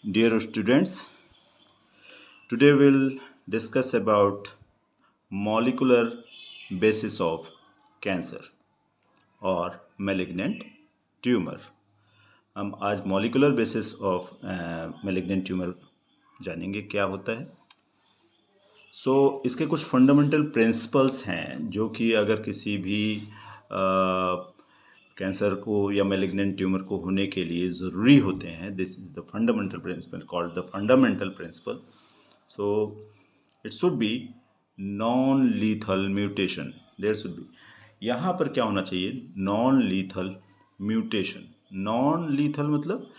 Dear students, today we'll discuss about molecular basis of cancer और malignant tumor. हम आज molecular basis of malignant tumor जानेंगे क्या होता है। इसके कुछ फंडामेंटल प्रिंसिपल्स हैं जो कि अगर किसी भी कैंसर को या मैलिग्नेंट ट्यूमर को होने के लिए ज़रूरी होते हैं। This is the fundamental principle called the fundamental principle. So it should be non lethal mutation. There should be, यहाँ पर क्या होना चाहिए, non lethal mutation. Non lethal मतलब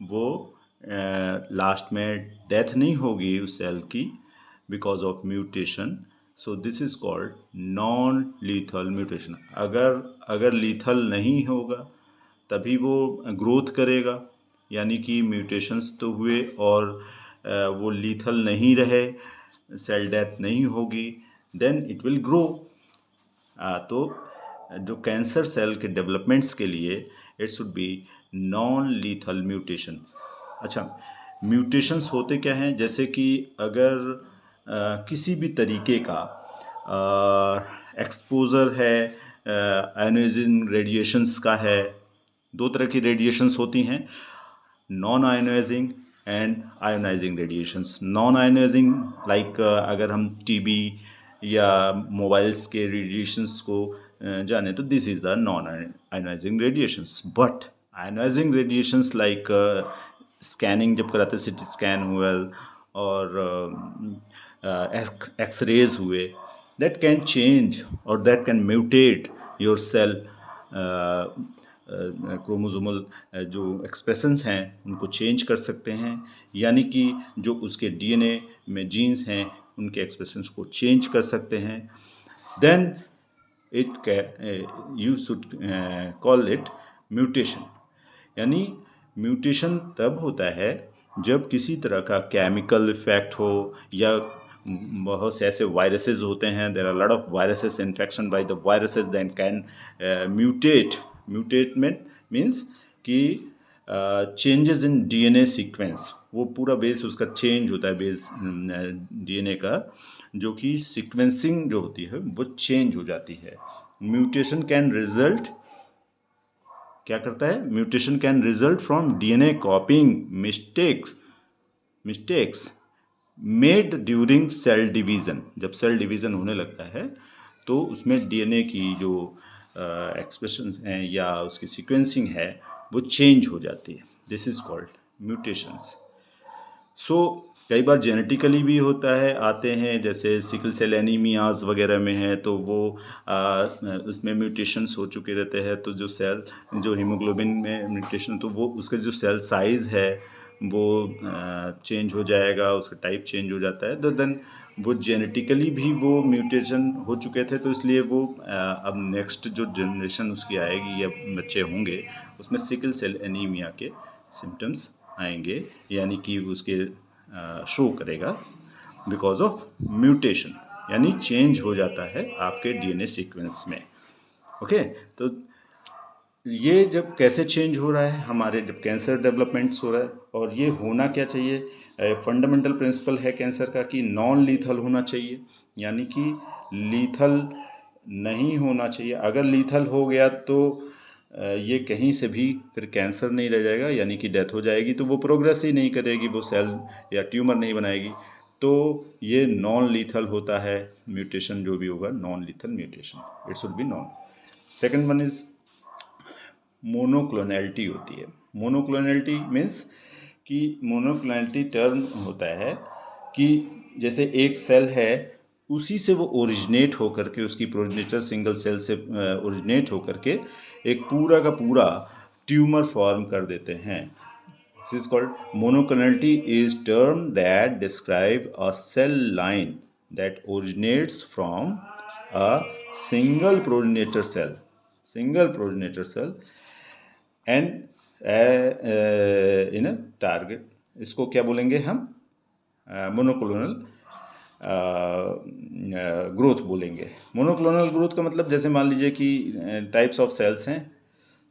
वो लास्ट में डेथ नहीं होगी उस सेल की because of mutation. So this is called non lethal mutation. अगर लीथल नहीं होगा तभी वो ग्रोथ करेगा, यानी कि म्यूटेशंस तो हुए और वो लीथल नहीं रहे, सेल डेथ नहीं होगी, देन इट विल ग्रो। तो जो कैंसर सेल के डेवलपमेंट्स के लिए it should be non lethal mutation. अच्छा, म्यूटेशंस होते क्या हैं, जैसे कि अगर किसी भी तरीके का एक्सपोज़र है, आयोनाइजिंग रेडिएशंस का है। दो तरह की रेडिएशंस होती हैं, non ionising and ionising radiations. Non ionising like अगर हम टीबी या मोबाइल्स के रेडिएशंस को जाने तो this is the non ionising radiations. But ionising radiations like scanning जब कराते, सिटी स्कैन हुआ और एक्सरेज हुए, दैट कैन चेंज और that can mutate your cell chromosomal जो एक्सप्रेशंस हैं उनको चेंज कर सकते हैं, यानी कि जो उसके डीएनए में जीन्स हैं उनके एक्सप्रेशंस को चेंज कर सकते हैं। Then it you should call it mutation. यानी म्यूटेशन तब होता है जब किसी तरह का केमिकल इफेक्ट हो, या बहुत से ऐसे वायरसेस होते हैं, there are lot of viruses, infection by the viruses then can mutate means कि चेंजेस इन डीएनए सीक्वेंस, वो पूरा बेस उसका चेंज होता है, बेस डीएनए का जो कि सीक्वेंसिंग जो होती है वो चेंज हो जाती है। म्यूटेशन कैन रिजल्ट, क्या करता है, mutation can result from DNA copying mistakes made during cell division. जब सेल डिवीज़न होने लगता है तो उसमें डीएनए की जो एक्सप्रेशन हैं या उसकी सीक्वेंसिंग है वो चेंज हो जाती है। This is called mutations. कई बार जेनेटिकली भी होता है, आते हैं, जैसे सिकल सेल एनीमियाज वगैरह में है तो वो उसमें म्यूटेशंस हो चुके रहते हैं, तो जो सेल जो हीमोग्लोबिन में म्यूटेशन, तो वो उसका जो सेल साइज़ है वो चेंज हो जाएगा, उसका टाइप चेंज हो जाता है। तो देन वो जेनेटिकली भी वो म्यूटेशन हो चुके थे, तो इसलिए वो अब नेक्स्ट जो जनरेशन उसकी आएगी या बच्चे होंगे उसमें सिकल सेल एनीमिया के सिम्टम्स आएंगे, यानी कि उसके शो करेगा बिकॉज ऑफ म्यूटेशन, यानी चेंज हो जाता है आपके डीएनए सीक्वेंस में। ओके, तो ये जब कैसे चेंज हो रहा है, हमारे जब कैंसर डेवलपमेंट्स हो रहा है, और ये होना क्या चाहिए, फंडामेंटल प्रिंसिपल है कैंसर का कि नॉन लीथल होना चाहिए, यानी कि लीथल नहीं होना चाहिए। अगर लीथल हो गया तो ये कहीं से भी फिर कैंसर नहीं रह जाएगा, यानी कि डेथ हो जाएगी, तो वो प्रोग्रेस ही नहीं करेगी, वो सेल या ट्यूमर नहीं बनाएगी। तो ये नॉन लीथल होता है, म्यूटेशन जो भी होगा non lethal mutation, it should be non. Second one is monoclonality होती है। मोनोक्लोनैलिटी मीन्स कि मोनोक्लोनैलिटी टर्म होता है कि जैसे एक सेल है, उसी से वो ओरिजिनेट होकर के, उसकी प्रोजेनिटर सिंगल सेल से ओरिजिनेट होकर के एक पूरा का पूरा ट्यूमर फॉर्म कर देते हैं। This is called monoclonality is term that describe a cell line that originates from a single progenitor cell and in a target. इसको क्या बोलेंगे हम, मोनोक्लोनल ग्रोथ बोलेंगे। मोनोक्लोनल ग्रोथ का मतलब, जैसे मान लीजिए कि टाइप्स ऑफ सेल्स हैं,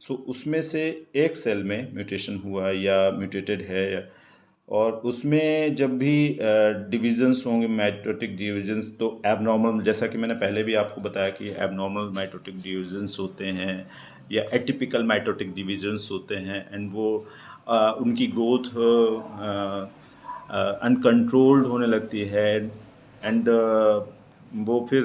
उसमें से एक सेल में म्यूटेशन हुआ या म्यूटेटेड है, और उसमें जब भी डिविजन्स होंगे, माइटोटिक डिविजन्स, तो एबनॉर्मल, जैसा कि मैंने पहले भी आपको बताया कि एबनॉर्मल माइटोटिक डिविजन्स होते हैं या एटिपिकल माइटोटिक डिविजन्स होते हैं, एंड वो उनकी ग्रोथ अनकंट्रोल्ड होने लगती है, एंड वो फिर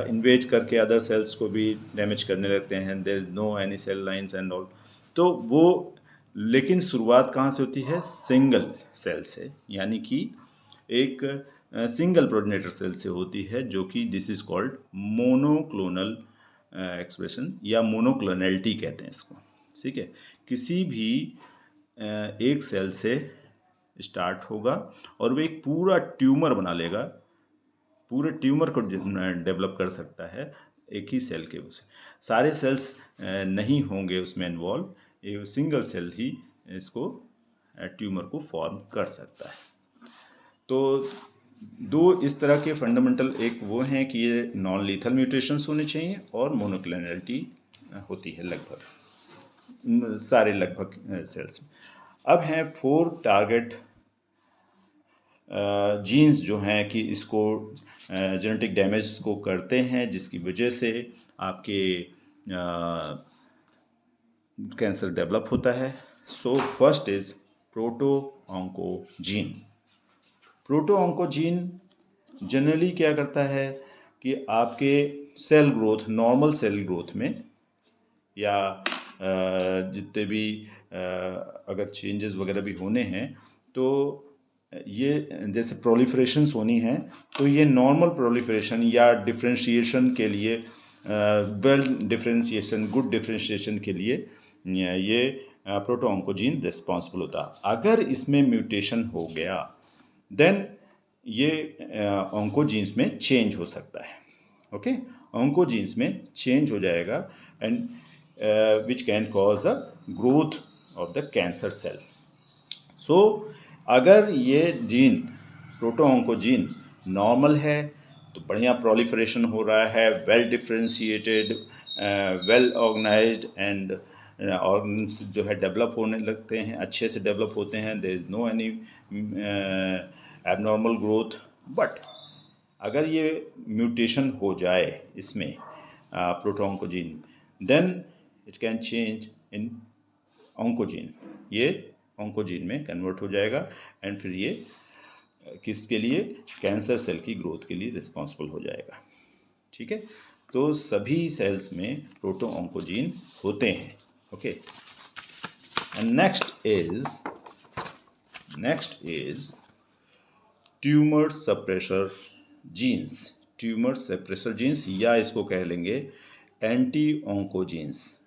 इन्वेट करके अदर सेल्स को भी डैमेज करने लगते हैं। There is no any cell lines and all. तो वो, लेकिन शुरुआत कहाँ से होती है? सिंगल सेल से, यानी कि एक सिंगल प्रोजेनेटर सेल से होती है, जो कि this is called monoclonal expression या मोनोक्लोनैलिटी कहते हैं इसको। ठीक है, किसी भी एक सेल से स्टार्ट होगा और वो एक पूरा ट्यूमर बना लेगा, पूरे ट्यूमर को डेवलप कर सकता है एक ही सेल के उसे। सारे सेल्स नहीं होंगे उसमें इन्वॉल्व, एक सिंगल सेल ही इसको ट्यूमर को फॉर्म कर सकता है। तो दो इस तरह के फंडामेंटल, एक वो हैं कि ये नॉन लीथल म्यूटेशंस होने चाहिए और मोनोक्लोनैलिटी होती है लगभग सारे सेल्स में। अब हैं 4 टारगेट जीन्स जो हैं कि इसको जेनेटिक डैमेज को करते हैं, जिसकी वजह से आपके कैंसर डेवलप होता है। So first is proto oncogene. Proto oncogene generally क्या करता है कि आपके cell growth, normal cell growth में या जितने भी अगर चेंजेस वगैरह भी होने हैं, तो ये जैसे प्रोलिफरेशंस होनी है, तो ये नॉर्मल प्रोलिफरेशन या डिफ्रेंशिएशन के लिए, वेल डिफ्रेंशिएशन, गुड डिफ्रेंशिएशन के लिए ये प्रोटो ऑन्कोजीन रिस्पॉन्सिबल होता है। अगर इसमें म्यूटेशन हो गया, देन ये ऑन्कोजीन्स में चेंज हो सकता है। ओके, ऑन्कोजीन्स में चेंज हो जाएगा, and which can cause the growth of the cancer cell. So अगर ये जीन, प्रोटो ऑन्कोजीन नॉर्मल है, तो बढ़िया प्रोलिफरेशन हो रहा है, well differentiated, well organized, and organs जो है डेवलप होने लगते हैं, अच्छे से डेवलप होते हैं, there is no any abnormal growth. But अगर ये म्यूटेशन हो जाए इसमें proto oncogene, then it can change in oncogene, ये ऑन्कोजीन में कन्वर्ट हो जाएगा, एंड फिर ये किसके लिए? कैंसर सेल की ग्रोथ के लिए रिस्पॉन्सिबल हो जाएगा। ठीक है, तो सभी सेल्स में प्रोटो ऑन्कोजीन होते हैं। Okay, and next is tumour suppressor genes. Tumour suppressor genes, या इसको कह लेंगे एंटी ऑन्कोजीन्स।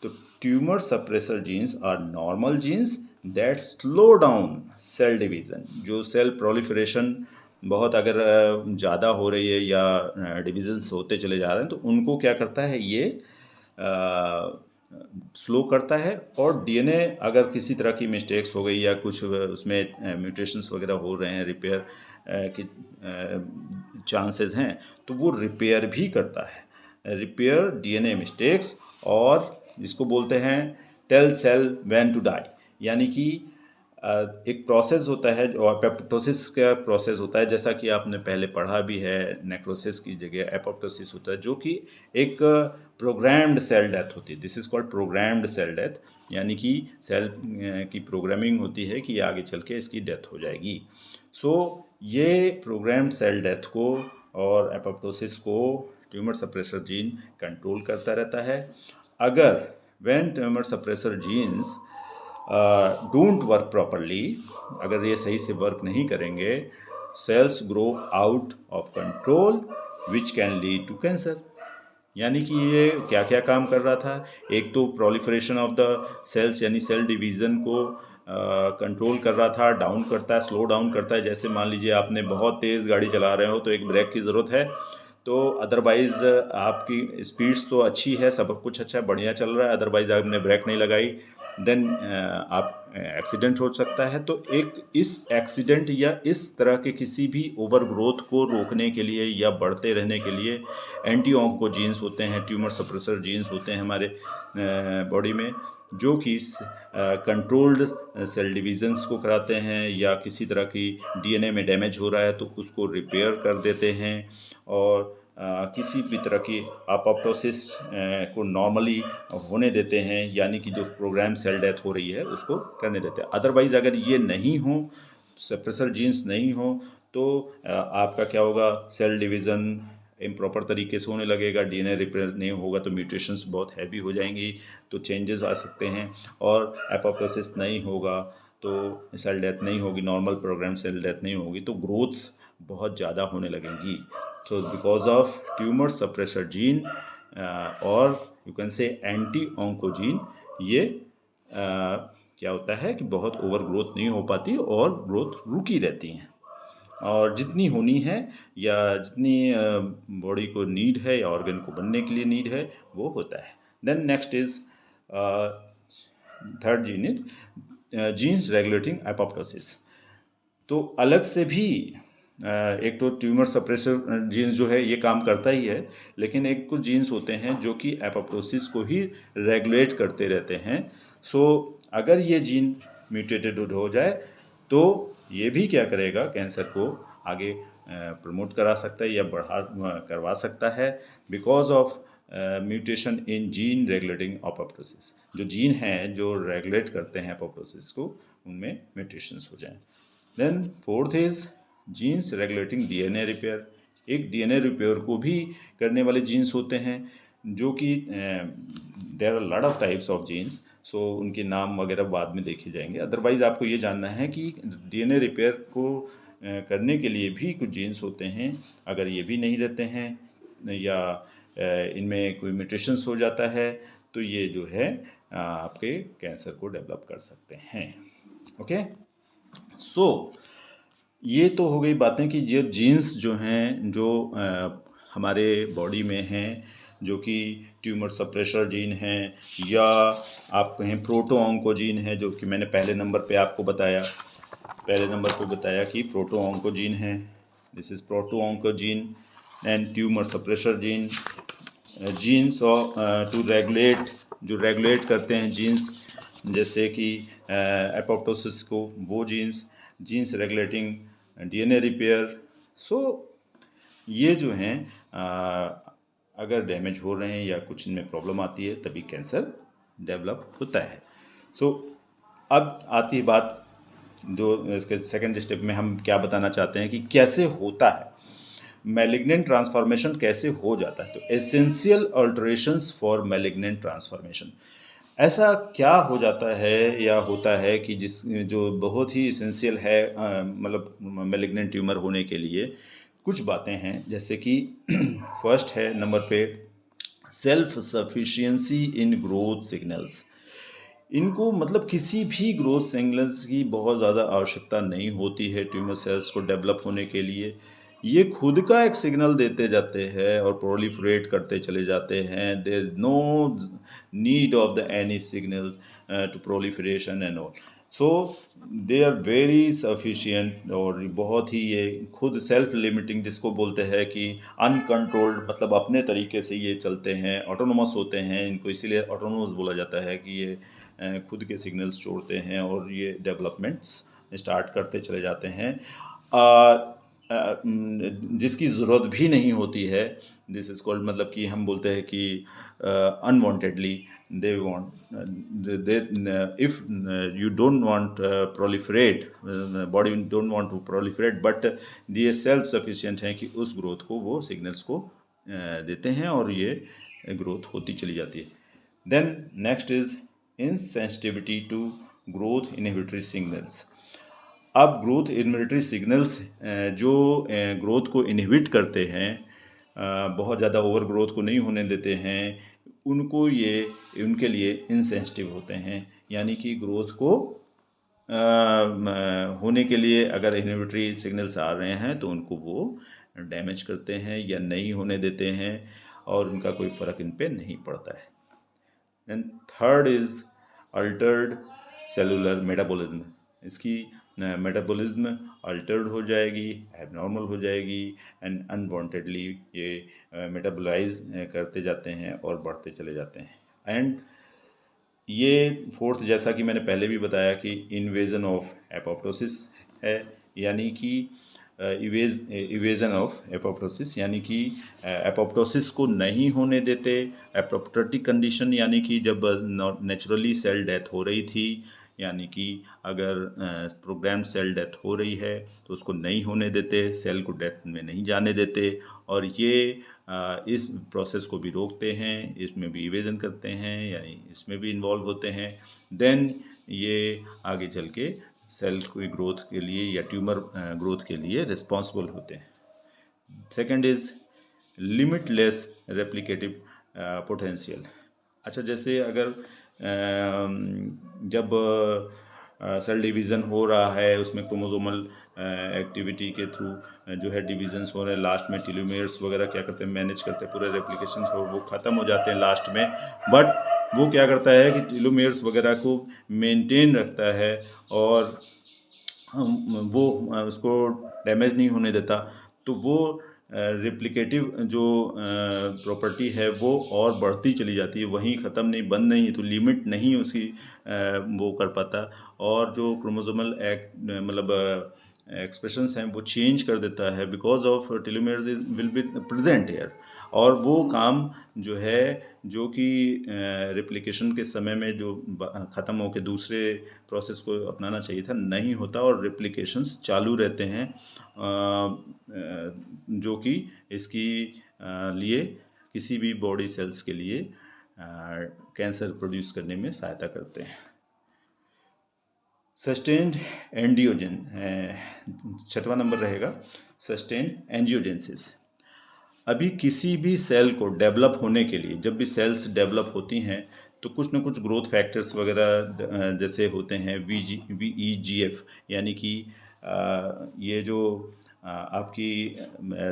तो tumour suppressor genes are normal genes that slow down cell division. जो सेल प्रोलिफरेशन बहुत अगर ज़्यादा हो रही है या डिविजन्स होते चले जा रहे हैं, तो उनको क्या करता है, ये स्लो करता है। और डीएनए अगर किसी तरह की मिस्टेक्स हो गई या कुछ उसमें म्यूटेशंस वगैरह हो रहे हैं, रिपेयर के चांसेस हैं, तो वो रिपेयर भी करता है। रिपेयर डीएनए मिस्टेक्स, और इसको बोलते हैं tell cell when to die, यानी कि एक प्रोसेस होता है, और एपोप्टोसिस का प्रोसेस होता है, जैसा कि आपने पहले पढ़ा भी है, नेक्रोसिस की जगह एपोप्टोसिस होता है, जो कि एक प्रोग्राम्ड सेल डेथ होती है। This is called programmed cell death, यानी कि सेल की प्रोग्रामिंग होती है कि आगे चल के इसकी डेथ हो जाएगी। सो ये प्रोग्राम्ड सेल डेथ को और एपोप्टोसिस को ट्यूमर सप्रेसर जीन कंट्रोल करता रहता है। अगर when tumour suppressor genes don't work properly, अगर ये सही से वर्क नहीं करेंगे, cells grow out of control which can lead to cancer. यानी कि ये क्या क्या काम कर रहा था? एक तो प्रोलिफरेशन ऑफ द सेल्स यानी सेल डिवीज़न को कंट्रोल कर रहा था, डाउन करता है, स्लो डाउन करता है। जैसे मान लीजिए आपने बहुत तेज़ गाड़ी चला रहे हो तो एक ब्रेक की ज़रूरत है, तो अदरवाइज़ आपकी स्पीड्स तो अच्छी है, सब कुछ अच्छा है, बढ़िया चल रहा है, अदरवाइज़ आपने ब्रेक नहीं लगाई देन आप एक्सीडेंट हो सकता है। तो एक इस एक्सीडेंट या इस तरह के किसी भी ओवर ग्रोथ को रोकने के लिए या बढ़ते रहने के लिए एंटी ऑन्को जीन्स होते हैं, ट्यूमर सप्रेसर जीन्स होते हैं हमारे बॉडी में, जो कि कंट्रोल्ड सेल डिविजन्स को कराते हैं, या किसी तरह की डीएनए में डैमेज हो रहा है तो उसको रिपेयर कर देते हैं, और किसी भी तरह की अपोप्टोसिस को नॉर्मली होने देते हैं, यानी कि जो प्रोग्राम सेल डेथ हो रही है उसको करने देते हैं। अदरवाइज़ अगर ये नहीं हो, सप्रेसर जीन्स नहीं हो, तो आपका क्या होगा, सेल डिवीज़न इम्प्रॉपर तरीके से होने लगेगा, डीएनए रिपेयर नहीं होगा तो म्यूटेशंस बहुत हैवी हो जाएंगी, तो चेंजेस आ सकते हैं। और एपोप्टोसिस नहीं होगा तो सेल डेथ नहीं होगी, नॉर्मल प्रोग्राम सेल डेथ नहीं होगी, तो ग्रोथ्स बहुत ज़्यादा होने लगेंगी। तो because of tumour suppressor gene और you can say anti oncogene, ये क्या होता है कि बहुत ओवर ग्रोथ नहीं हो पाती और ग्रोथ रुकी रहती हैं, और जितनी होनी है या जितनी बॉडी को नीड है या ऑर्गन को बनने के लिए नीड है वो होता है। Then next is third gene is genes regulating apoptosis. तो अलग से भी एक तो ट्यूमर सप्रेसर जीन्स जो है ये काम करता ही है, लेकिन एक कुछ जीन्स होते हैं जो कि एपोप्टोसिस को ही रेगुलेट करते रहते हैं। सो अगर ये जीन म्यूटेटेड हो जाए तो ये भी क्या करेगा, कैंसर को आगे प्रमोट करा सकता है या बढ़ा करवा सकता है, because of mutation in gene regulating apoptosis. जो जीन हैं जो रेगुलेट करते हैं एपोप्टोसिस को, उनमें म्यूटेशंस हो जाएं। Then fourth is genes regulating DNA repair. एक डीएनए रिपेयर को भी करने वाले जीन्स होते हैं, जो कि there are lot of types of genes, so उनके नाम वगैरह बाद में देखे जाएंगे। अदरवाइज़ आपको ये जानना है कि डीएनए रिपेयर को करने के लिए भी कुछ जीन्स होते हैं, अगर ये भी नहीं रहते हैं या इनमें कोई म्यूटेशंस हो जाता है तो ये जो है आपके कैंसर को डेवलप कर सकते हैं। ओके, सो ये तो हो गई बातें कि ये जीन्स जो हैं जो हमारे बॉडी में हैं, जो कि ट्यूमर सप्रेशर जीन हैं, या आप कहें प्रोटो ऑन्कोजीन है, जो कि मैंने पहले नंबर पे आपको बताया, कि प्रोटो ऑन्कोजीन है। This is proto oncogene and tumour suppressor gene. Genes to regulate, जो रेगुलेट करते हैं जीन्स, जैसे कि एपोप्टोसिस को, वो genes regulating DNA repair. So ये जो हैं अगर डैमेज हो रहे हैं या कुछ इनमें प्रॉब्लम आती है तभी कैंसर डेवलप होता है। सो अब आती है बात, जो इसके सेकंड स्टेप में हम क्या बताना चाहते हैं कि कैसे होता है मैलिग्नेंट ट्रांसफॉर्मेशन, कैसे हो जाता है। तो essential alterations for malignant transformation, ऐसा क्या हो जाता है या होता है कि जो बहुत ही एसेंशियल है मतलब मैलिग्नेंट ट्यूमर होने के लिए। कुछ बातें हैं, जैसे कि फर्स्ट है नंबर पे self sufficiency in growth signals. इनको मतलब किसी भी ग्रोथ सिग्नल्स की बहुत ज़्यादा आवश्यकता नहीं होती है ट्यूमर सेल्स को डेवलप होने के लिए। ये खुद का एक सिग्नल देते जाते हैं और प्रोलिफरेट करते चले जाते हैं। There is no need of the any signals to proliferation and all. So they are very sufficient, और बहुत ही ये खुद सेल्फ लिमिटिंग जिसको बोलते हैं कि अनकंट्रोल्ड, मतलब अपने तरीके से ये चलते हैं, ऑटोनोमस होते हैं। इनको इसीलिए ऑटोनोमस बोला जाता है कि ये खुद के सिग्नल्स छोड़ते हैं और ये डेवलपमेंट्स स्टार्ट करते चले जाते हैं जिसकी ज़रूरत भी नहीं होती है। दिस इज़ कॉल्ड, मतलब कि हम बोलते हैं कि unwantedly they want they, if you don't want proliferate, body don't want to proliferate, but ये सेल्फ सफिशिएंट हैं कि उस ग्रोथ को वो सिग्नल्स को देते हैं और ये ग्रोथ होती चली जाती है। Then next is insensitivity to growth inhibitory signals। अब ग्रोथ इनहिबिटरी सिग्नल्स जो ग्रोथ को इनहिबिट करते हैं, बहुत ज़्यादा ओवर ग्रोथ को नहीं होने देते हैं, उनके लिए इनसेंसिटिव होते हैं। यानी कि ग्रोथ को होने के लिए अगर इनहिबिटरी सिग्नल्स आ रहे हैं तो उनको वो डैमेज करते हैं या नहीं होने देते हैं, और उनका कोई फ़र्क इन पे नहीं पड़ता है। And third is Altered cellular metabolism, इसकी मेटाबॉलिज्म अल्टर्ड हो जाएगी, एबनॉर्मल हो जाएगी एंड अनवांटेडली ये मेटाबोलाइज करते जाते हैं और बढ़ते चले जाते हैं। एंड ये फोर्थ, जैसा कि मैंने पहले भी बताया कि इन्वेजन ऑफ एपोप्टोसिस है, यानी कि इवेजन ऑफ एपोप्टोसिस, यानी कि एपोप्टोसिस को नहीं होने देते। एपोप्टोटिक कंडीशन यानी कि जब नेचुरली सेल डेथ हो रही थी, यानी कि अगर प्रोग्राम सेल डेथ हो रही है तो उसको नहीं होने देते, सेल को डेथ में नहीं जाने देते, और ये इस प्रोसेस को भी रोकते हैं, इसमें भी इवेजन करते हैं, यानी इसमें भी इन्वॉल्व होते हैं। देन ये आगे चल के सेल की ग्रोथ के लिए या ट्यूमर ग्रोथ के लिए रिस्पॉन्सिबल होते हैं। Second is limitless replicative potential. अच्छा, जैसे अगर जब सेल डिवीज़न हो रहा है, उसमें क्रोमोसोमल एक्टिविटी के थ्रू जो है डिविजन्स हो रहे हैं, लास्ट में टेलोमेयर्स वगैरह क्या करते हैं, मैनेज करते हैं पूरे रेप्लिकेशन को, वो ख़त्म हो जाते हैं लास्ट में। बट वो क्या करता है कि टेलोमेयर्स वगैरह को मेंटेन रखता है और वो उसको डैमेज नहीं होने देता। तो वो रेप्लिकेटिव जो प्रॉपर्टी है वो और बढ़ती चली जाती है, वहीं ख़त्म नहीं, बंद नहीं, तो लिमिट नहीं उसकी वो कर पाता। और जो क्रोमोसोमल मतलब एक्सप्रेशंस हैं वो चेंज कर देता है because of telomeres is will be present here. और वो काम जो है, जो कि रेप्लिकेशन के समय में जो ख़त्म होकर दूसरे प्रोसेस को अपनाना चाहिए था, नहीं होता और रेप्लिकेशंस चालू रहते हैं, जो कि इसकी लिए किसी भी बॉडी सेल्स के लिए कैंसर प्रोड्यूस करने में सहायता करते हैं। सस्टेन्ड एंजियोजन, छठवां नंबर रहेगा सस्टेन्ड एंजियोजेंसिस। अभी किसी भी सेल को डेवलप होने के लिए, जब भी सेल्स डेवलप होती हैं तो कुछ ना कुछ ग्रोथ फैक्टर्स वगैरह जैसे होते हैं, VEGF, यानी कि ये जो आपकी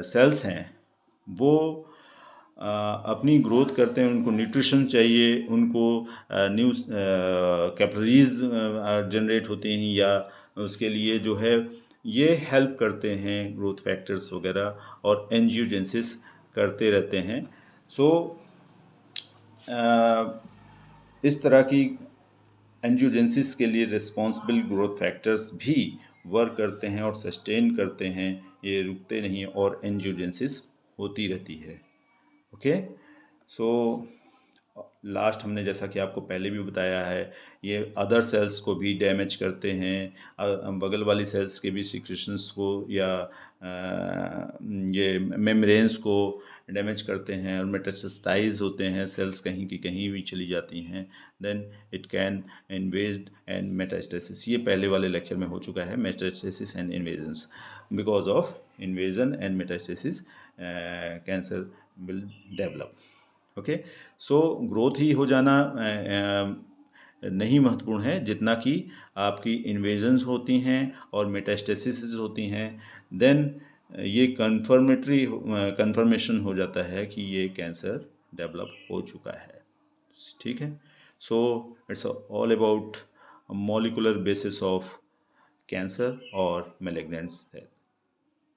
सेल्स हैं वो अपनी ग्रोथ करते हैं, उनको न्यूट्रिशन चाहिए, उनको न्यू कैपिलरीज जनरेट होते हैं, या उसके लिए जो है ये हेल्प करते हैं ग्रोथ फैक्टर्स वगैरह, और एंजियोजेंसिस करते रहते हैं। सो इस तरह की एंजियोजेंसिस के लिए रिस्पॉन्सिबल ग्रोथ फैक्टर्स भी वर्क करते हैं और सस्टेन करते हैं, ये रुकते नहीं और एंजियोजेंसिस होती रहती है। ओके, सो लास्ट हमने जैसा कि आपको पहले भी बताया है, ये अदर सेल्स को भी डैमेज करते हैं, बगल वाली सेल्स के भी सिक्रेशंस को या ये मेम्ब्रेन्स को डैमेज करते हैं और मेटास्टेसाइज होते हैं, सेल्स कहीं की कहीं भी चली जाती हैं। Then it can invade and metastasis, ये पहले वाले लेक्चर में हो चुका है, metastasis and invasions. Because of invasion and metastasis cancer will develop. Okay, so growth ही हो जाना नहीं महत्वपूर्ण है जितना कि आपकी इन्वेजन्स होती हैं और मेटास्टेसिस होती हैं। देन ये कन्फर्मेशन हो जाता है कि ये कैंसर डेवलप हो चुका है। ठीक है, so it's all about molecular basis of cancer और मैलिग्नेंट सेल।